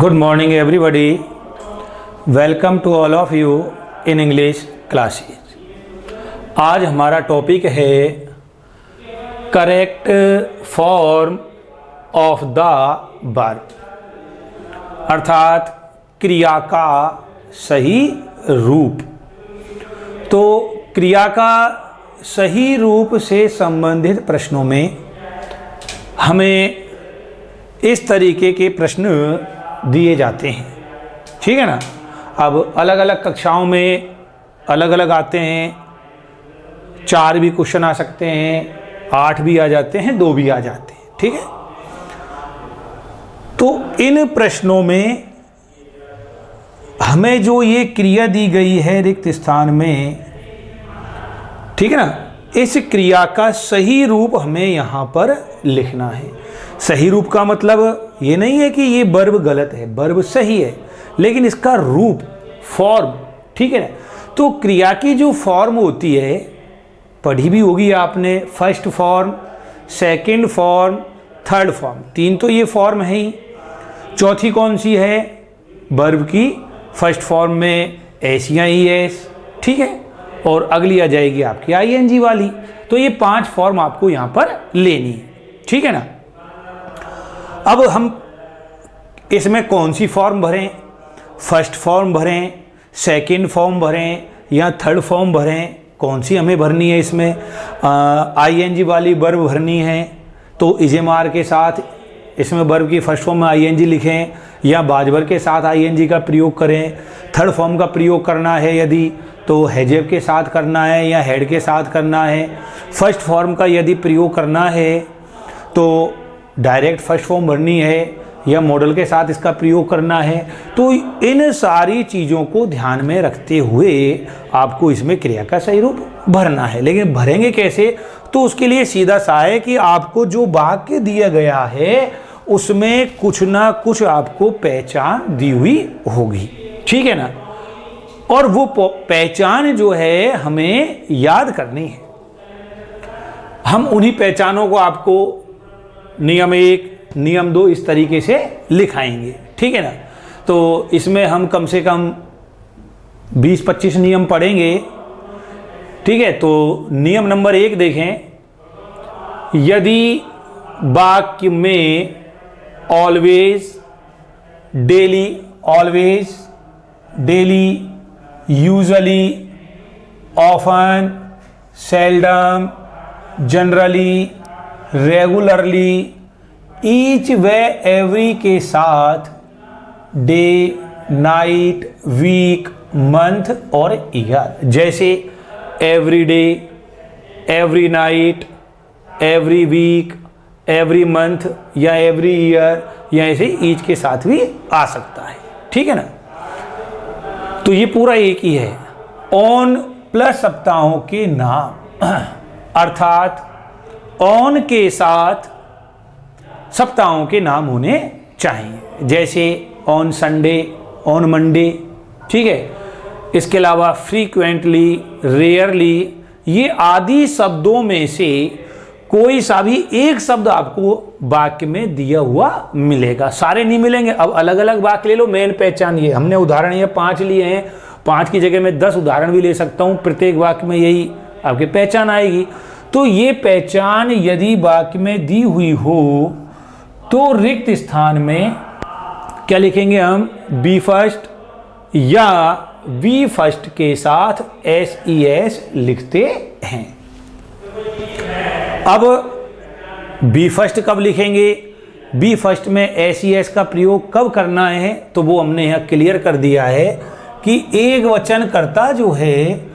Good morning everybody. Welcome to all of you in English classes. आज हमारा topic है correct form of the verb, अर्थात क्रिया का सही रूप। तो क्रिया का सही रूप से संबंधित प्रश्नों में हमें इस तरीके के प्रश्न दिए जाते हैं, ठीक है ना। अब अलग अलग कक्षाओं में अलग अलग आते हैं, 4 भी क्वेश्चन आ सकते हैं, 8 भी आ जाते हैं, 2 भी आ जाते हैं, ठीक है। तो इन प्रश्नों में हमें जो ये क्रिया दी गई है रिक्त स्थान में, ठीक है ना, इस क्रिया का सही रूप हमें यहाँ पर लिखना है। सही रूप का मतलब ये नहीं है कि ये वर्ब गलत है, वर्ब सही है, लेकिन इसका रूप, फॉर्म, ठीक है ना। तो क्रिया की जो फॉर्म होती है, पढ़ी भी होगी आपने, first form, second form, third form, 3 तो ये फॉर्म है ही। चौथी कौन सी है? वर्ब की फर्स्ट फॉर्म में एस या ई एस, ठीक है, और अगली आ जाएगी आपकी आईएनजी वाली। तो ये 5 फॉर्म आपको यहाँ पर लेनी है, ठीक है ना। अब हम इसमें कौन सी फॉर्म भरें? फर्स्ट फॉर्म भरें, सेकंड फॉर्म भरें या थर्ड फॉर्म भरें? कौन सी हमें भरनी है? इसमें आईएनजी वाली वर्ब भरनी है, तो इजेमार के साथ इसमें वर्ब की फर्स्ट फॉर्म में आईएनजी लिखें, या बाजवर के साथ आईएनजी का प्रयोग करें। थर्ड फॉर्म का प्रयोग करना है यदि, तो हैजेब के साथ करना है या हेड के साथ करना है। फर्स्ट फॉर्म का यदि प्रयोग करना है तो डायरेक्ट फर्स्ट फॉर्म भरनी है या मॉडल के साथ इसका प्रयोग करना है। तो इन सारी चीज़ों को ध्यान में रखते हुए आपको इसमें क्रिया का सही रूप भरना है। लेकिन भरेंगे कैसे? तो उसके लिए सीधा सा है कि आपको जो वाक्य दिया गया है उसमें कुछ ना कुछ आपको पहचान दी हुई होगी, ठीक है ना। और वो पहचान जो है हमें याद करनी है। हम उन्हीं पहचानों को आपको नियम 1, नियम 2 इस तरीके से लिखाएंगे, ठीक है ना। तो इसमें हम कम से कम 20-25 नियम पढ़ेंगे, ठीक है। तो नियम नंबर 1 देखें, यदि वाक्य में always, daily, always, daily, usually, often, seldom, generally, regularly, each व एवरी के साथ डे, नाइट, वीक, मंथ और ईयर, जैसे every day, every night, every week, every month या एवरी ईयर, या ऐसे ईच के साथ भी आ सकता है, ठीक है ना। तो ये पूरा एक ही है। ऑन प्लस सप्ताहों के नाम, अर्थात ऑन के साथ सप्ताहों के नाम होने चाहिए, जैसे ऑन संडे, ऑन मंडे, ठीक है। इसके अलावा फ्रीक्वेंटली, रेयरली, ये आदि शब्दों में से कोई सा भी एक शब्द आपको वाक्य में दिया हुआ मिलेगा, सारे नहीं मिलेंगे। अब अलग अलग वाक्य ले लो, मेन पहचान ये हमने उदाहरण ये 5 लिए हैं, 5 की जगह मैं 10 उदाहरण भी ले सकता हूँ, प्रत्येक वाक्य में यही आपकी पहचान आएगी। तो ये पहचान यदि वाक्य में दी हुई हो तो रिक्त स्थान में क्या लिखेंगे हम? बी फर्स्ट या वी फर्स्ट के साथ एस ई एस लिखते हैं। अब बी फर्स्ट कब लिखेंगे? बी फर्स्ट में एस ई एस का प्रयोग कब करना है? तो वो हमने यहाँ क्लियर कर दिया है कि एक वचनकर्ता जो है,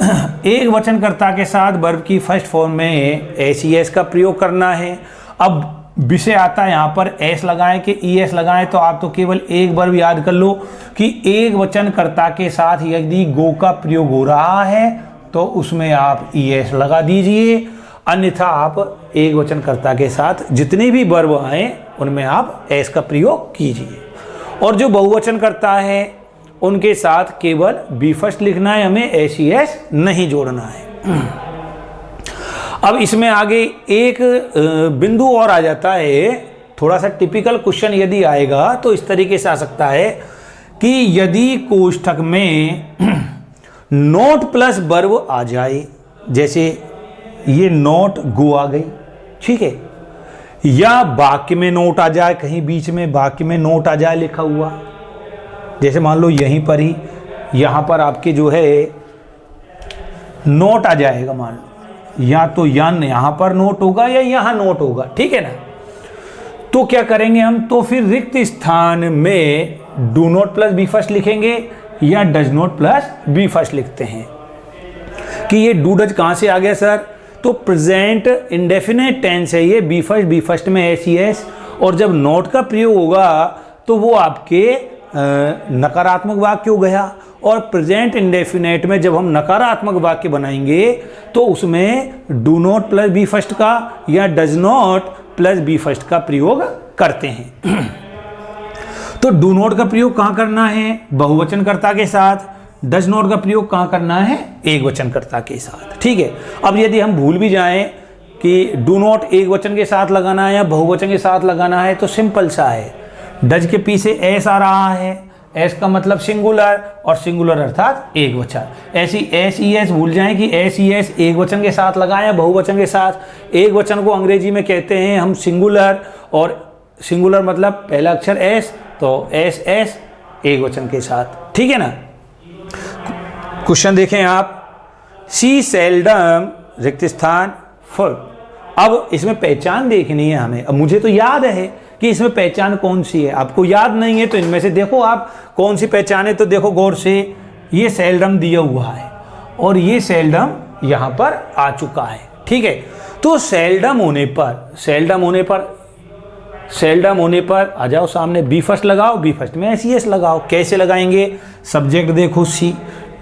एक वचनकर्ता के साथ वर्ब की फर्स्ट फॉर्म में एस ई एस का प्रयोग करना है। अब विषय आता है यहाँ पर एस लगाएं कि ई एस लगाएं, तो आप तो केवल एक वर्ब याद कर लो कि एक वचनकर्ता के साथ यदि गो का प्रयोग हो रहा है तो उसमें आप ई एस लगा दीजिए, अन्यथा आप एक वचनकर्ता के साथ जितने भी वर्ब आए उनमें आप एस का प्रयोग कीजिए। और जो बहुवचनकर्ता है उनके साथ केवल बी फर्स्ट लिखना है, हमें एस ई एस नहीं जोड़ना है। अब इसमें आगे एक बिंदु और आ जाता है, थोड़ा सा टिपिकल क्वेश्चन यदि आएगा तो इस तरीके से आ सकता है कि यदि कोष्ठक में नोट प्लस वर्ब आ जाए, जैसे ये नोट गो आ गई, ठीक है, या वाक्य में नोट आ जाए, कहीं बीच में वाक्य में नोट आ जाए लिखा हुआ, जैसे मान लो यहीं पर ही यहाँ पर आपके जो है नोट आ जाएगा, मान लो या तो यहाँ पर नोट होगा या यहाँ नोट होगा, ठीक है ना। तो क्या करेंगे हम, तो फिर रिक्त स्थान में do not plus B first लिखेंगे या does not plus B first लिखते हैं। कि ये डू डज कहाँ से आ गया सर, तो प्रेजेंट इंडेफिनेट टेंस है ये, बी फर्स्ट में एस ई एस, और जब नॉट का प्रयोग होगा तो वो आपके नकारात्मक वाक्य हो गया, और प्रेजेंट इंडेफिनेट में जब हम नकारात्मक वाक्य बनाएंगे तो उसमें do not plus B first का या does not plus B first का प्रयोग करते हैं। तो डू नॉट का प्रयोग कहाँ करना है, बहुवचनकर्ता के साथ। डज नॉट का प्रयोग कहाँ करना है, एक वचनकर्ता के साथ, ठीक है। अब यदि हम भूल भी जाएं कि डू नॉट एक वचन के साथ लगाना है या बहुवचन के साथ लगाना है, तो सिंपल सा है, डज के पीछे एस आ रहा है, एस का मतलब सिंगुलर, और सिंगुलर अर्थात एक वचन। ऐसी एस ई एस भूल जाएं कि एस ई एस एक वचन के साथ लगाएं या बहुवचन के साथ। एक वचन को अंग्रेजी में कहते हैं हम सिंगुलर, और सिंगुलर मतलब पहला अक्षर एस, तो एस एस एक वचन के साथ, ठीक है ना। क्वेश्चन देखें आप, सी सेल्डम रिक्त स्थान फुल। अब इसमें पहचान देखनी है हमें। अब मुझे तो याद है कि इसमें पहचान कौन सी है, आपको याद नहीं है तो इनमें से देखो आप कौन सी पहचान है। तो देखो गौर से, ये सेल्डम दिया हुआ है और ये सेल्डम यहाँ पर आ चुका है, ठीक है। तो सेल्डम होने पर आ जाओ सामने, बी फर्स्ट लगाओ, बी फर्स्ट में एस ई एस लगाओ। कैसे लगाएंगे, सब्जेक्ट देखो सी,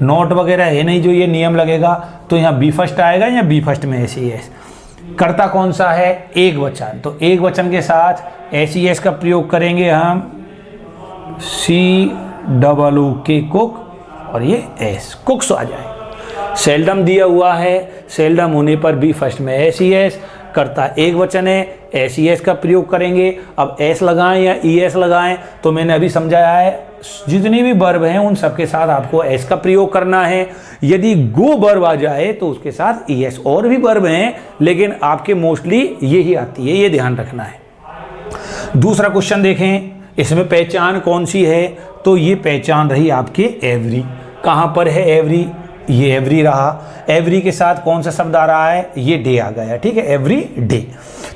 नोट वगैरह है नहीं जो ये नियम लगेगा, तो यहाँ बी फर्स्ट आएगा या बी फर्स्ट में एस ई एस। कर्ता कौन सा है, एक वचन, तो एक वचन के साथ एस ई एस का प्रयोग करेंगे हम, सी डबल ओ के कुक, और ये एस कुक्स आ जाए। सेल्डम दिया हुआ है, सेल्डम होने पर बी फर्स्ट में एस ई एस, कर्ता एक वचन है, एस ई एस का प्रयोग करेंगे। अब एस लगाएं या ई एस लगाएं, तो मैंने अभी समझाया है जितनी भी वर्ब हैं उन सबके साथ आपको एस का प्रयोग करना है। यदि गो वर्ब आ जाए तो उसके साथ ई एस। और भी वर्ब हैं लेकिन आपके मोस्टली यही आती है, ये ध्यान रखना है। दूसरा क्वेश्चन देखें, इसमें पहचान कौन सी है, तो ये पहचान रही आपके एवरी। कहाँ पर है एवरी, ये एवरी रहा। एवरी के साथ कौन सा शब्द आ रहा है, ये डे आ गया, ठीक है, एवरी डे।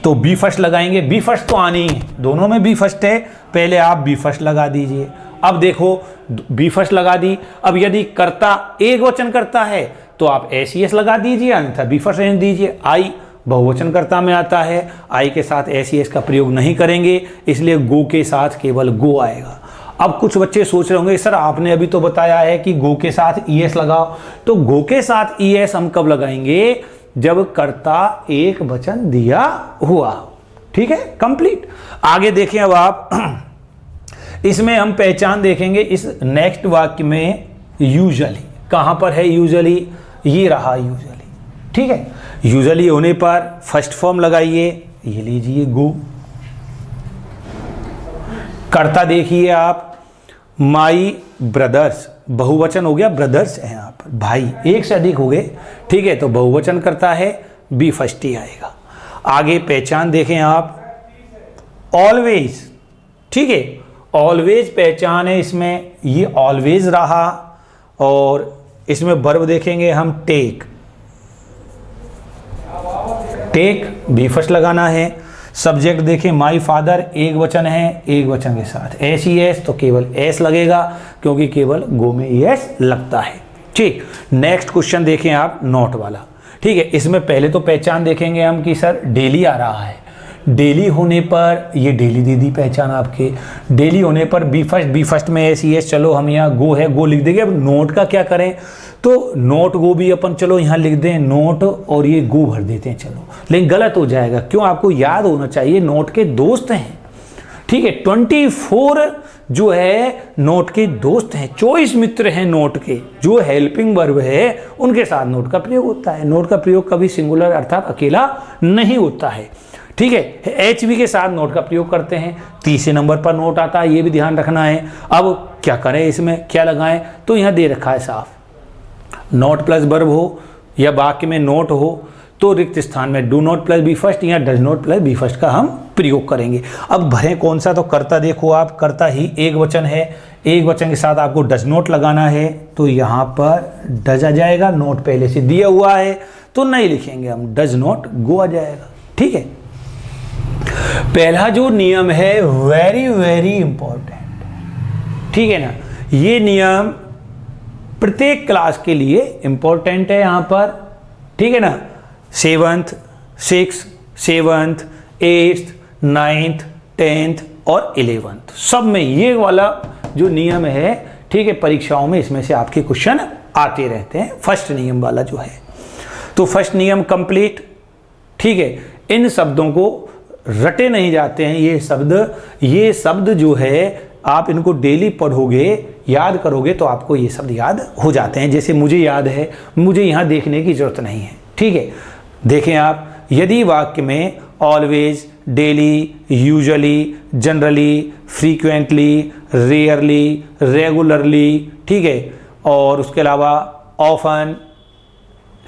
तो बी फर्स्ट लगाएंगे, बी फर्स्ट तो आनी है, दोनों में बी फर्स्ट है, पहले आप बी फर्स्ट लगा दीजिए। अब देखो बी फर्स्ट लगा दी। अब यदि कर्ता एक वचन करता है तो आप एस ई एस लगा दीजिए, अन्यथा बी फर्स्ट रहने दीजिए। आई बहुवचन कर्ता में आता है, आई के साथ एस ई एस का प्रयोग नहीं करेंगे, इसलिए गो के साथ केवल गो आएगा। अब कुछ बच्चे सोच रहे होंगे सर आपने अभी तो बताया है कि गो के साथ ई एस लगाओ, तो गो के साथ ई एस हम कब लगाएंगे, जब कर्ता एक वचन दिया हुआ, ठीक है, कंप्लीट। आगे देखें अब आप इसमें हम पहचान देखेंगे इस नेक्स्ट वाक्य में, यूजुअली कहां पर है, यूजुअली ये रहा यूजुअली, ठीक है। यूजुअली होने पर फर्स्ट फॉर्म लगाइए, ये लीजिए गो। कर्ता देखिए आप, माई ब्रदर्स, बहुवचन हो गया, ब्रदर्स हैं आप, भाई एक से अधिक हो गए, ठीक है, तो बहुवचन करता है, बी फर्स्ट ही आएगा। आगे पहचान देखें आप, ऑलवेज, ठीक है, ऑलवेज पहचान है इसमें, ये ऑलवेज रहा। और इसमें वर्ब देखेंगे हम, टेक, टेक बी फर्स्ट लगाना है। सब्जेक्ट देखें, माई फादर, एक वचन है, एक वचन के साथ एस ई एस, तो केवल एस लगेगा क्योंकि केवल गो में ई एस लगता है, ठीक। नेक्स्ट क्वेश्चन देखें आप, नोट वाला, ठीक है। इसमें पहले तो पहचान देखेंगे हम कि सर डेली आ रहा है, डेली होने पर ये डेली दे दी पहचान आपके, डेली होने पर बी फर्स्ट में एस ई एस, चलो हम यहाँ गो है, गो लिख देंगे। अब नोट का क्या करें, तो नोट गो भी अपन चलो यहाँ लिख दें नोट, और ये गो भर देते हैं, चलो, लेकिन गलत हो जाएगा। क्यों, आपको याद होना चाहिए नोट के दोस्त हैं, ठीक है, 24 जो है नोट के दोस्त हैं, 24 मित्र हैं नोट के, जो हेल्पिंग वर्ब है उनके साथ नोट का प्रयोग होता है। नोट का प्रयोग कभी सिंगुलर अर्थात अकेला नहीं होता है, ठीक है, एच वी के साथ नोट का प्रयोग करते हैं, तीसरे नंबर पर नोट आता है, ये भी ध्यान रखना है। अब क्या करें, इसमें क्या लगाएं, तो यहाँ दे रखा है साफ, नॉट प्लस वर्ब हो या वाक्य में नोट हो तो रिक्त स्थान में do not plus B first या does not plus B first का हम प्रयोग करेंगे। अब भरें कौन सा, तो कर्ता देखो आप, कर्ता ही एक वचन है, एक वचन के साथ आपको डज नॉट लगाना है, तो यहाँ पर डज आ जाएगा, नोट पहले से दिया हुआ है तो नहीं लिखेंगे हम, डज नॉट गो आ जाएगा। ठीक है, पहला जो नियम है वेरी वेरी इंपॉर्टेंट, ठीक है ना, ये नियम प्रत्येक क्लास के लिए इंपॉर्टेंट है यहाँ पर, ठीक है ना, 7th 6th 7th 8th 9th 10th और 11th सब में ये वाला जो नियम है, ठीक है, परीक्षाओं में इसमें से आपके क्वेश्चन आते रहते हैं, फर्स्ट नियम वाला जो है। तो फर्स्ट नियम कंप्लीट, ठीक है, इन शब्दों को रटे नहीं जाते हैं, ये शब्द जो है आप इनको डेली पढ़ोगे, याद करोगे तो आपको ये शब्द याद हो जाते हैं। जैसे मुझे याद है, मुझे यहाँ देखने की जरूरत नहीं है, ठीक है। देखें आप, यदि वाक्य में always, daily, usually, generally, frequently, rarely, regularly, ठीक है, और उसके अलावा ऑफन,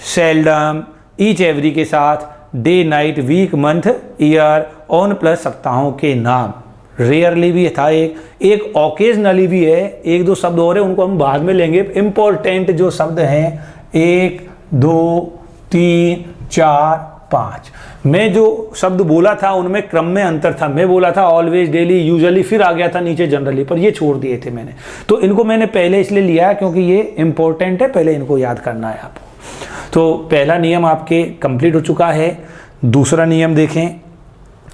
सेल्डम, ईच एवरी के साथ day, night, week, month, year, on plus सप्ताहों के नाम, रेयरली भी था, एक ओकेजनली भी है, एक दो शब्द और है, उनको हम बाद में लेंगे। इंपॉर्टेंट जो शब्द हैं 1 2 3 4 5, मैं जो शब्द बोला था उनमें क्रम में अंतर था, मैं बोला था ऑलवेज, डेली, यूजुअली, फिर आ गया था नीचे जनरली, पर ये छोड़ दिए थे मैंने, तो इनको मैंने पहले इसलिए लिया है क्योंकि ये इंपॉर्टेंट है, पहले इनको याद करना है आपको। तो पहला नियम आपके कंप्लीट हो चुका है। दूसरा नियम देखें,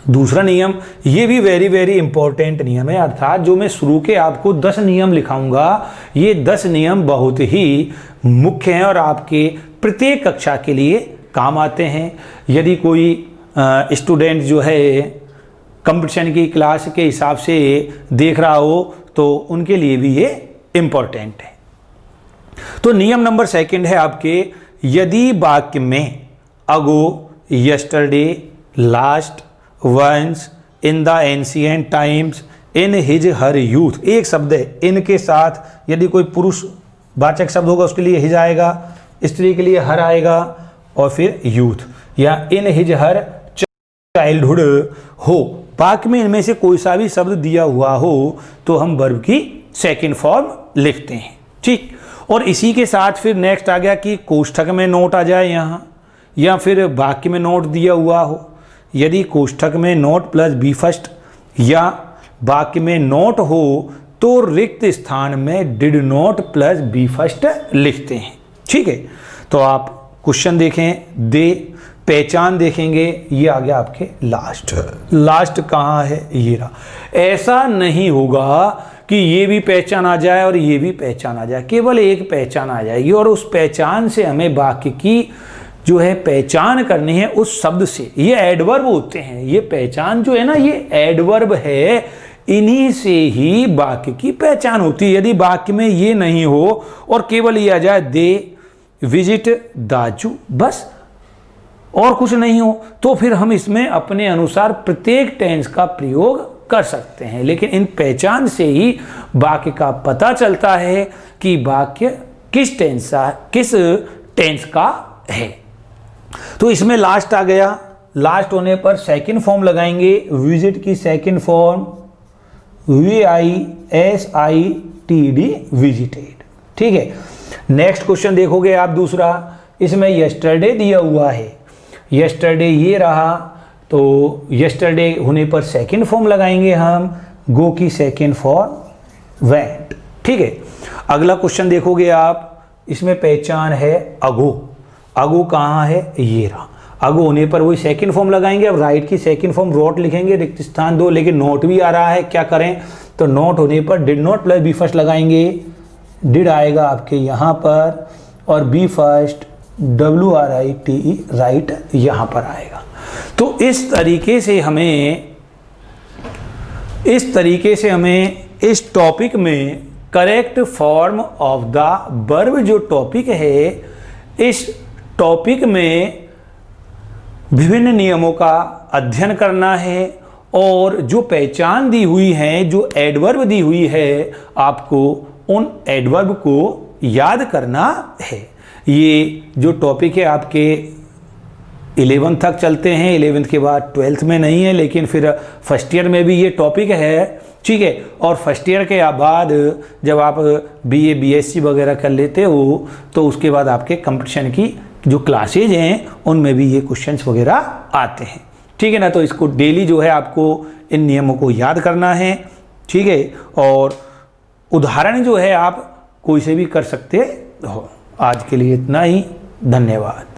दूसरा नियम ये भी वेरी वेरी इंपॉर्टेंट नियम है, अर्थात जो मैं शुरू के आपको 10 नियम लिखाऊंगा, ये 10 नियम बहुत ही मुख्य हैं और आपके प्रत्येक कक्षा के लिए काम आते हैं। यदि कोई स्टूडेंट जो है कंपटीशन की क्लास के हिसाब से देख रहा हो तो उनके लिए भी ये इम्पोर्टेंट है। तो नियम नंबर 2 है आपके, यदि वाक्य में ago, yesterday, last, once, in the ancient times, in his her youth, एक शब्द है, इनके साथ यदि कोई पुरुष वाचक शब्द होगा उसके लिए हिज आएगा, स्त्री के लिए हर आएगा, और फिर यूथ, या इन हिज हर चाइल्डहुड हो, वाक्य में इनमें से कोई सा भी शब्द दिया हुआ हो तो हम वर्ब की सेकंड फॉर्म लिखते हैं, ठीक। और इसी के साथ फिर नेक्स्ट आ गया कि कोष्ठक में नोट आ जाए यहाँ, या फिर वाक्य में नोट दिया हुआ हो। यदि कोष्ठक में नोट प्लस बी फर्स्ट या वाक्य में नोट हो तो रिक्त स्थान में did not plus B first लिखते हैं, ठीक है। तो आप क्वेश्चन देखें, दे, पहचान देखेंगे, ये आ गया आपके लास्ट। लास्ट कहाँ है, ये रहा। ऐसा नहीं होगा कि ये भी पहचान आ जाए और ये भी पहचान आ जाए, केवल एक पहचान आ जाएगी और उस पहचान से हमें वाक्य की जो है पहचान करनी है उस शब्द से। ये एडवर्ब होते हैं, ये पहचान जो है ना, ये एडवर्ब है, इन्हीं से ही वाक्य की पहचान होती है। यदि वाक्य में ये नहीं हो और केवल ये आ जाए दे विजिट दाजू, बस और कुछ नहीं हो, तो फिर हम इसमें अपने अनुसार प्रत्येक टेंस का प्रयोग कर सकते हैं, लेकिन इन पहचान से ही वाक्य का पता चलता है कि वाक्य किस टेंस का है। तो इसमें लास्ट आ गया, लास्ट होने पर सेकंड फॉर्म लगाएंगे, विजिट की सेकंड फॉर्म VISITD, विजिटेड, ठीक है। नेक्स्ट क्वेश्चन देखोगे आप दूसरा, इसमें यस्टरडे दिया हुआ है, यस्टरडे ये रहा, तो यस्टरडे होने पर सेकंड फॉर्म लगाएंगे हम, गो की सेकंड फॉर्म वेंट, ठीक है। अगला क्वेश्चन देखोगे आप, इसमें पहचान है अगो, अगो कहाँ है, ये रहा। अगो होने पर वही सेकंड फॉर्म लगाएंगे, अब राइट की सेकंड फॉर्म रोट लिखेंगे, रिक्त स्थान 2, लेकिन नोट भी आ रहा है, क्या करें, तो नोट होने पर did not plus B first लगाएंगे, डिड आएगा आपके यहाँ पर और बी फर्स्ट WRITE, राइट यहाँ पर आएगा। तो इस तरीके से हमें इस टॉपिक में correct form of the verb जो टॉपिक है, इस टॉपिक में विभिन्न नियमों का अध्ययन करना है और जो पहचान दी हुई है, जो एडवर्ब दी हुई है, आपको उन एडवर्ब को याद करना है। ये जो टॉपिक है आपके 11th तक चलते हैं, 11th के बाद 12th में नहीं है, लेकिन फिर फर्स्ट ईयर में भी ये टॉपिक है, ठीक है। और फर्स्ट ईयर के बाद जब आप बीए बीएससी वगैरह कर लेते हो तो उसके बाद आपके कंपटीशन की जो क्लासेज हैं उनमें भी ये क्वेश्चंस वगैरह आते हैं, ठीक है ना। तो इसको डेली जो है आपको इन नियमों को याद करना है, ठीक है। और उदाहरण जो है आप कोई से भी कर सकते हो। आज के लिए इतना ही, धन्यवाद।